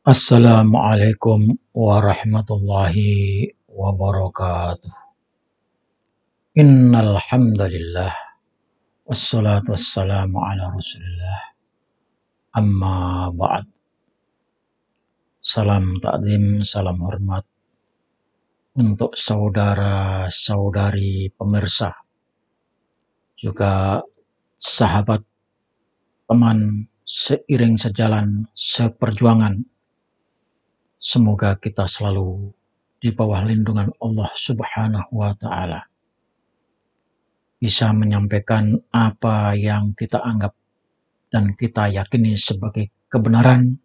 Assalamualaikum warahmatullahi wabarakatuh. Innal hamdalillah wassalatu wassalamu ala Rasulillah. Amma ba'd. Salam takzim, salam hormat untuk saudara-saudari pemirsa, juga sahabat, teman seiring sejalan, seperjuangan. Semoga kita selalu di bawah lindungan Allah Subhanahu wa Ta'ala, bisa menyampaikan apa yang kita anggap dan kita yakini sebagai kebenaran,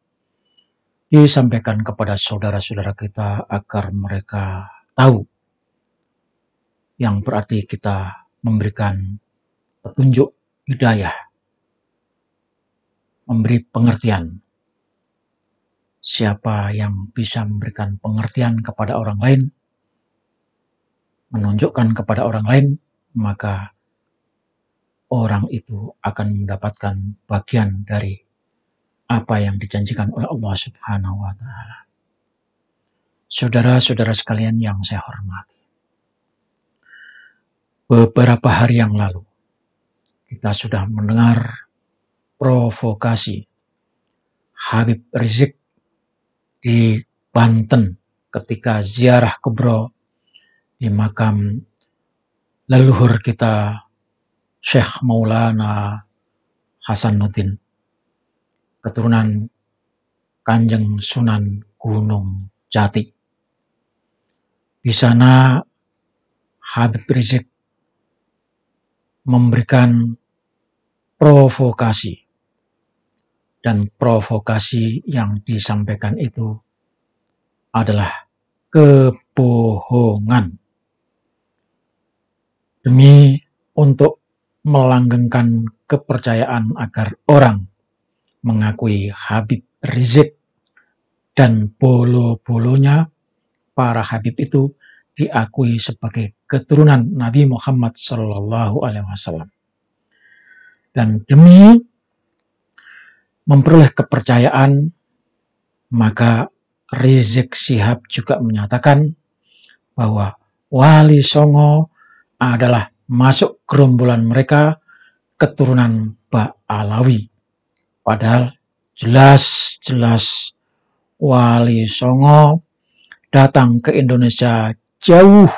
disampaikan kepada saudara-saudara kita agar mereka tahu, yang berarti kita memberikan petunjuk hidayah, memberi pengertian. Siapa yang bisa memberikan pengertian kepada orang lain, menunjukkan kepada orang lain, maka orang itu akan mendapatkan bagian dari apa yang dijanjikan oleh Allah Subhanahu wa Ta'ala. Saudara-saudara sekalian yang saya hormati, beberapa hari yang lalu kita sudah mendengar provokasi Habib Rizik di Banten ketika ziarah kubro di makam leluhur kita Syekh Maulana Hasanuddin, keturunan Kanjeng Sunan Gunung Jati. Di sana Habib Rizik memberikan provokasi, dan provokasi yang disampaikan itu adalah kebohongan demi untuk melanggengkan kepercayaan agar orang mengakui Habib Rizik dan bolo-bolonya para Habib itu diakui sebagai keturunan Nabi Muhammad SAW. Dan demi memperoleh kepercayaan, maka Rizik Syihab juga menyatakan bahwa Wali Songo adalah masuk gerombolan mereka keturunan Ba'alawi. Padahal jelas-jelas Wali Songo datang ke Indonesia jauh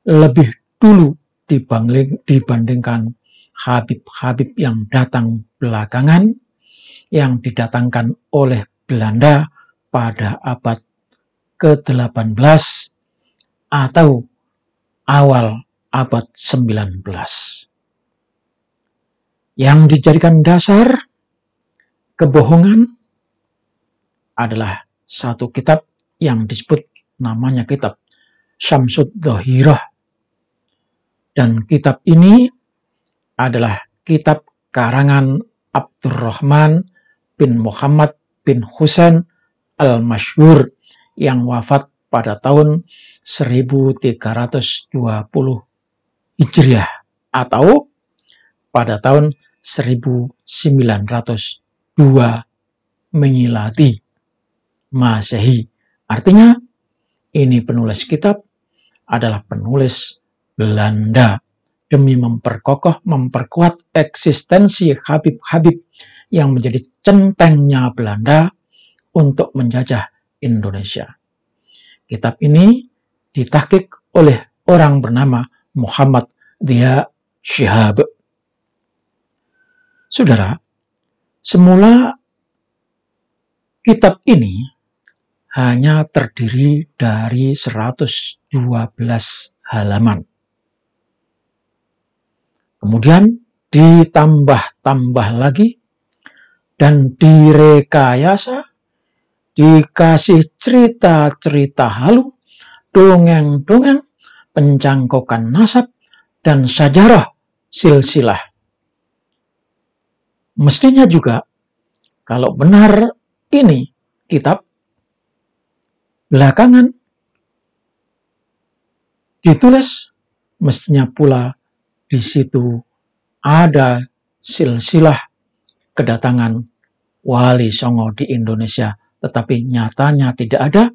lebih dulu dibandingkan Habib-Habib yang datang belakangan, yang didatangkan oleh Belanda pada abad ke-18 atau awal abad 19. Yang dijadikan dasar kebohongan adalah satu kitab yang disebut namanya kitab Syamsud Dhahirah. Dan kitab ini adalah kitab karangan Abdurrahman bin Muhammad bin Husain al-Masyhur yang wafat pada tahun 1320 Hijriah atau pada tahun 1902 Miladi Masehi. Artinya ini penulis kitab adalah penulis Belanda demi memperkuat eksistensi Habib-Habib yang menjadi centengnya Belanda untuk menjajah Indonesia. Kitab ini ditahqiq oleh orang bernama Muhammad Dhiya Syihab. Saudara, semula kitab ini hanya terdiri dari 112 halaman. Kemudian ditambah-tambah lagi dan direkayasa, dikasih cerita-cerita halu, dongeng-dongeng, pencangkokan nasab, dan sajarah silsilah. Mestinya juga, kalau benar ini kitab belakangan ditulis, mestinya pula di situ ada silsilah kedatangan Wali Songo di Indonesia tetapi nyatanya tidak ada,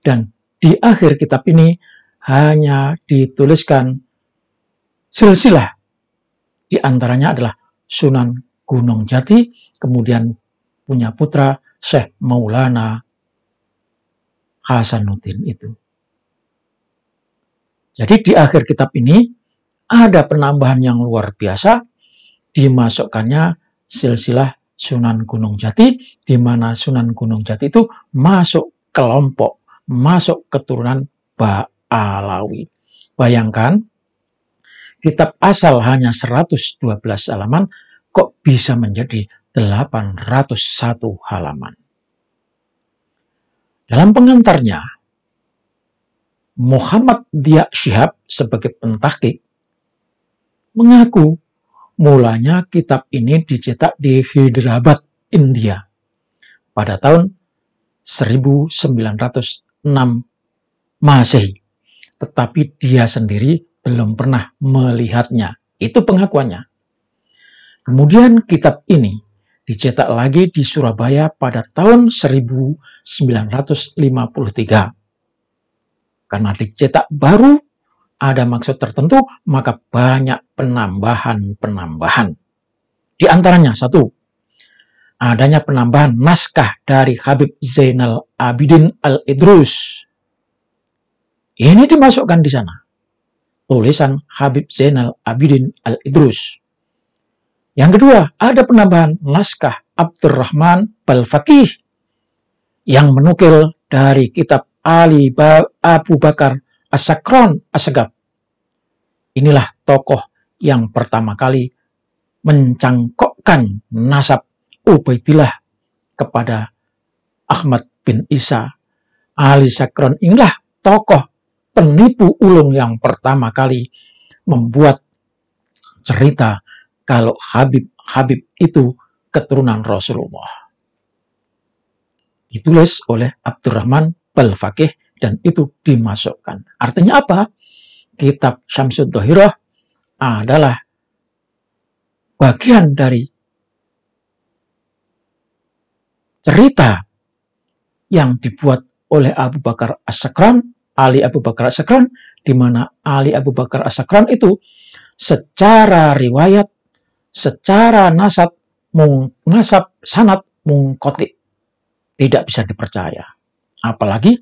dan di akhir kitab ini hanya dituliskan silsilah. Di antaranya adalah Sunan Gunung Jati, kemudian punya putra Syekh Maulana Hasanuddin itu. Jadi di akhir kitab ini ada penambahan yang luar biasa, dimasukkannya silsilah Sunan Gunung Jati, di mana Sunan Gunung Jati itu masuk kelompok, masuk keturunan Ba'alawi. Bayangkan, kitab asal hanya 112 halaman, kok bisa menjadi 801 halaman. Dalam pengantarnya, Muhammad Dia Shihab sebagai pentahqiq mengaku mulanya kitab ini dicetak di Hyderabad, India pada tahun 1906 Masehi. Tetapi dia sendiri belum pernah melihatnya. Itu pengakuannya. Kemudian kitab ini dicetak lagi di Surabaya pada tahun 1953. Karena dicetak baru, ada maksud tertentu, maka banyak penambahan-penambahan. Di antaranya, satu, adanya penambahan naskah dari Habib Zainal Abidin Al-Idrus. Ini dimasukkan di sana. Tulisan Habib Zainal Abidin Al-Idrus. Yang kedua, ada penambahan naskah Abdurrahman Balfaqih yang menukil dari kitab Ali Abu Bakar As-Sakron As-Sagab. Inilah tokoh yang pertama kali mencangkokkan nasab Ubaidillah kepada Ahmad bin Isa. Ali Sakron inilah tokoh penipu ulung yang pertama kali membuat cerita kalau Habib itu keturunan Rasulullah. Ditulis oleh Abdurrahman Balfaqih dan itu dimasukkan. Artinya apa? Kitab Syamsud Dhahirah adalah bagian dari cerita yang dibuat oleh Abu Bakar As-Sakran, Ali Abu Bakar As-Sakran, di mana Ali Abu Bakar As-Sakran itu secara riwayat, secara nasab sanad mungqati, tidak bisa dipercaya. Apalagi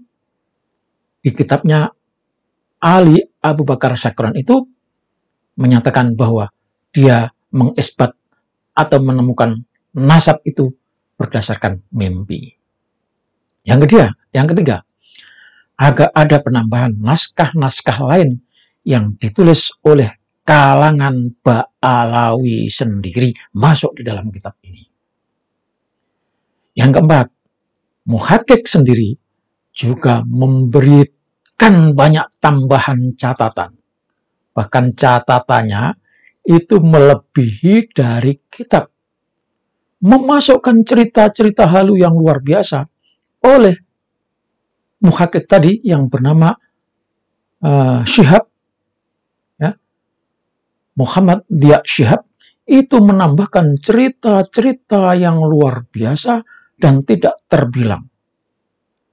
di kitabnya Ali Abu Bakar As-Sakran itu menyatakan bahwa dia mengisbat atau menemukan nasab itu berdasarkan mimpi. Yang ketiga, agak ada penambahan naskah-naskah lain yang ditulis oleh kalangan Ba'alawi sendiri masuk di dalam kitab ini. Yang keempat, muhaqqiq sendiri juga memberikan banyak tambahan catatan. Bahkan catatannya itu melebihi dari kitab. Memasukkan cerita-cerita halu yang luar biasa oleh muhaqqiq tadi yang bernama Shihab, ya, Muhammad Dia Shihab, itu menambahkan cerita-cerita yang luar biasa dan tidak terbilang.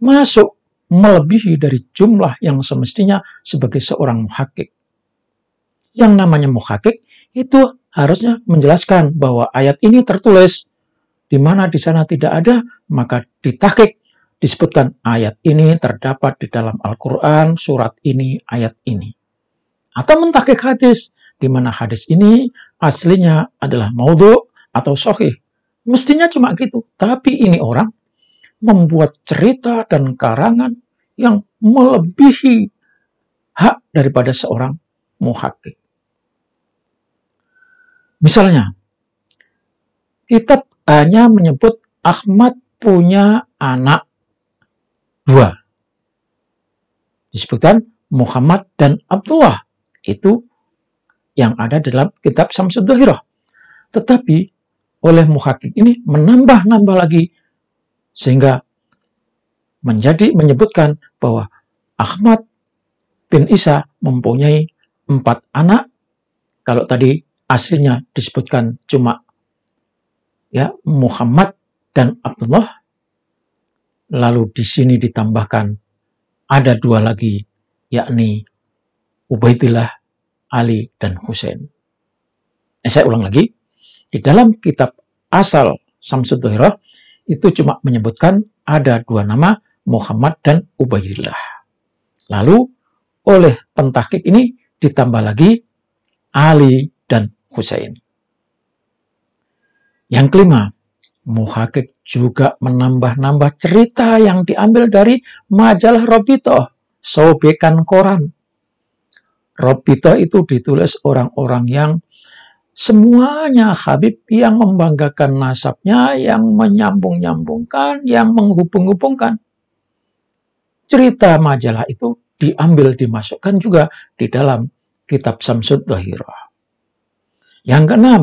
Masuk melebihi dari jumlah yang semestinya sebagai seorang muhaqqiq. Yang namanya muhaqqiq itu harusnya menjelaskan bahwa ayat ini tertulis, di mana di sana tidak ada, maka ditahqiq disebutkan ayat ini terdapat di dalam Al-Quran, surat ini, ayat ini. Atau mentahqiq hadis, di mana hadis ini aslinya adalah maudhu' atau sahih. Mestinya cuma gitu, tapi ini orang membuat cerita dan karangan yang melebihi hak daripada seorang muhaqqiq. Misalnya, kitab hanya menyebut Ahmad punya anak 2. Disebutkan Muhammad dan Abdullah. Itu yang ada dalam kitab Syamsud Dhahirah. Tetapi oleh muhaqqiq ini menambah-nambah lagi sehingga menyebutkan bahwa Ahmad bin Isa mempunyai 4 anak. Kalau tadi aslinya disebutkan cuma ya Muhammad dan Abdullah. lalu di sini ditambahkan ada 2 lagi, yakni Ubaidillah, Ali, dan Husain. Saya ulang lagi, di dalam kitab asal Syamsud Dhahirah itu cuma menyebutkan ada 2 nama, Muhammad dan Ubaidillah. Lalu oleh pentahqiq ini ditambah lagi Ali dan Husain. Yang kelima, muhaqqiq juga menambah-nambah cerita yang diambil dari majalah Robitoh, sobekan koran. Robitoh itu ditulis orang-orang yang semuanya Habib, yang membanggakan nasabnya, yang menyambung-nyambungkan, yang menghubung-hubungkan. Cerita majalah itu diambil, dimasukkan juga di dalam kitab Syamsud Dhahirah. Yang keenam,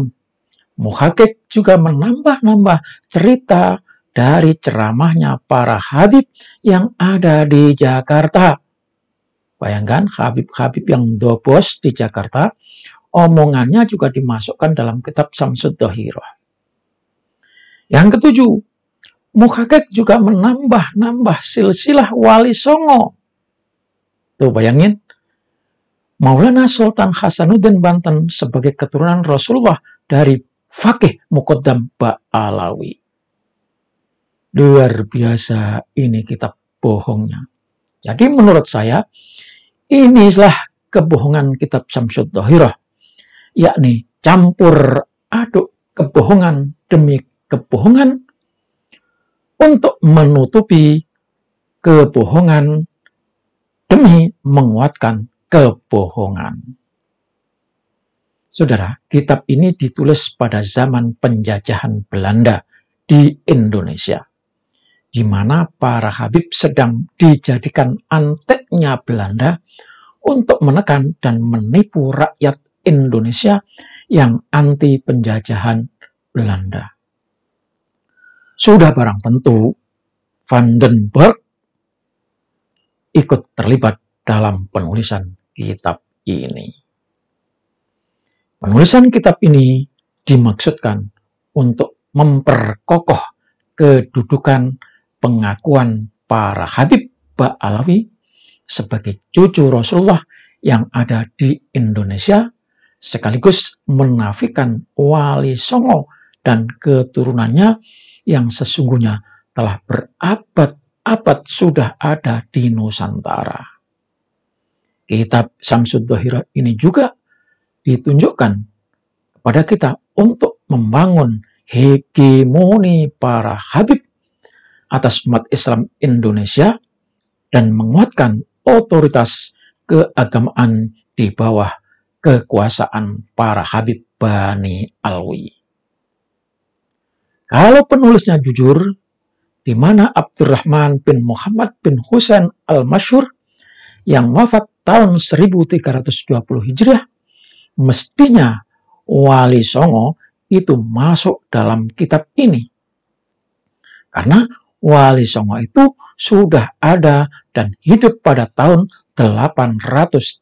muhaqqiq juga menambah-nambah cerita dari ceramahnya para Habib yang ada di Jakarta. Bayangkan Habib-Habib yang dobos di Jakarta, omongannya juga dimasukkan dalam kitab Syamsud Dhahirah. Yang ketujuh, muhaqqiq juga menambah-nambah silsilah Wali Songo. Tuh bayangin, Maulana Sultan Hasanuddin Banten sebagai keturunan Rasulullah dari Faqih Muqaddam Ba'alawi. Luar biasa ini kitab bohongnya. Jadi menurut saya, inilah kebohongan kitab Syamsud Dhahirah, yakni campur aduk kebohongan demi kebohongan untuk menutupi kebohongan demi menguatkan kebohongan. Saudara, kitab ini ditulis pada zaman penjajahan Belanda di Indonesia, di mana para Habib sedang dijadikan anteknya Belanda untuk menekan dan menipu rakyat Indonesia yang anti penjajahan Belanda. Sudah barang tentu, Van den Berg ikut terlibat dalam penulisan kitab ini. Penulisan kitab ini dimaksudkan untuk memperkokoh kedudukan pengakuan para Habib Ba'alawi sebagai cucu Rasulullah yang ada di Indonesia, sekaligus menafikan Wali Songo dan keturunannya yang sesungguhnya telah berabad-abad sudah ada di Nusantara. Kitab Syamsud Dhahirah ini juga ditunjukkan kepada kita untuk membangun hegemoni para Habib atas umat Islam Indonesia dan menguatkan otoritas keagamaan di bawah kekuasaan para Habib Bani Alwi. Kalau penulisnya jujur, di mana Abdurrahman bin Muhammad bin Husain al-Masyhur yang wafat tahun 1320 Hijriah, mestinya Wali Songo itu masuk dalam kitab ini. Karena Wali Songo itu sudah ada dan hidup pada tahun 808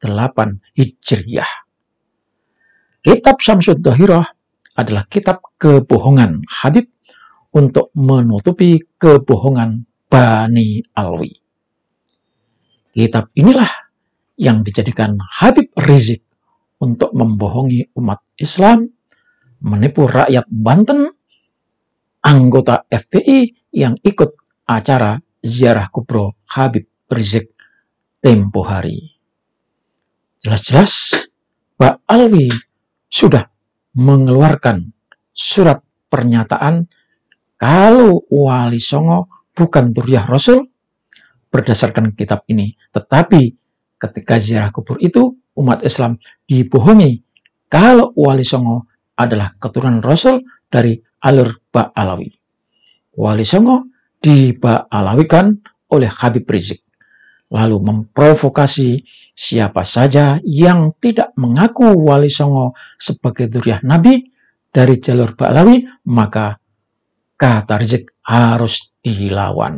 Hijriah. Kitab Syamsud Dhahirah adalah kitab kebohongan Habib untuk menutupi kebohongan Bani Alwi. Kitab inilah yang dijadikan Habib Rizik untuk membohongi umat Islam, menipu rakyat Banten, anggota FPI yang ikut acara ziarah kubro Habib Rizik tempo hari. Jelas-jelas Ba'alawi sudah mengeluarkan surat pernyataan kalau Wali Songo bukan Dzurriyyah Rasul berdasarkan kitab ini. Tetapi ketika ziarah kubur itu umat Islam dibohongi kalau Wali Songo adalah keturunan Rasul dari alur Ba'alawi. Wali Songo diba'alawikan oleh Habib Rizik, lalu memprovokasi siapa saja yang tidak mengaku Wali Songo sebagai Dzurriyyah Nabi dari jalur Ba'alawi, maka kata Rizik harus dilawan.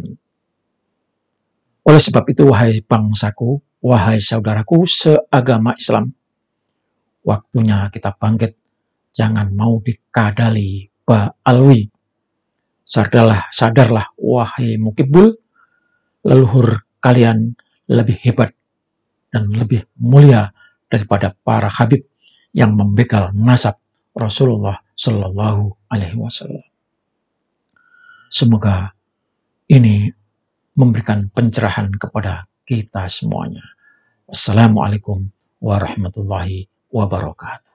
Oleh sebab itu, wahai bangsaku, wahai saudaraku seagama Islam, waktunya kita bangkit, jangan mau dikadali Ba'alawi. Sadarlah, wahai Mukibul, leluhur kalian lebih hebat dan lebih mulia daripada para habib yang membegal nasab Rasulullah Shallallahu Alaihi Wasallam. Semoga ini memberikan pencerahan kepada kita semuanya. Assalamualaikum warahmatullahi wabarakatuh.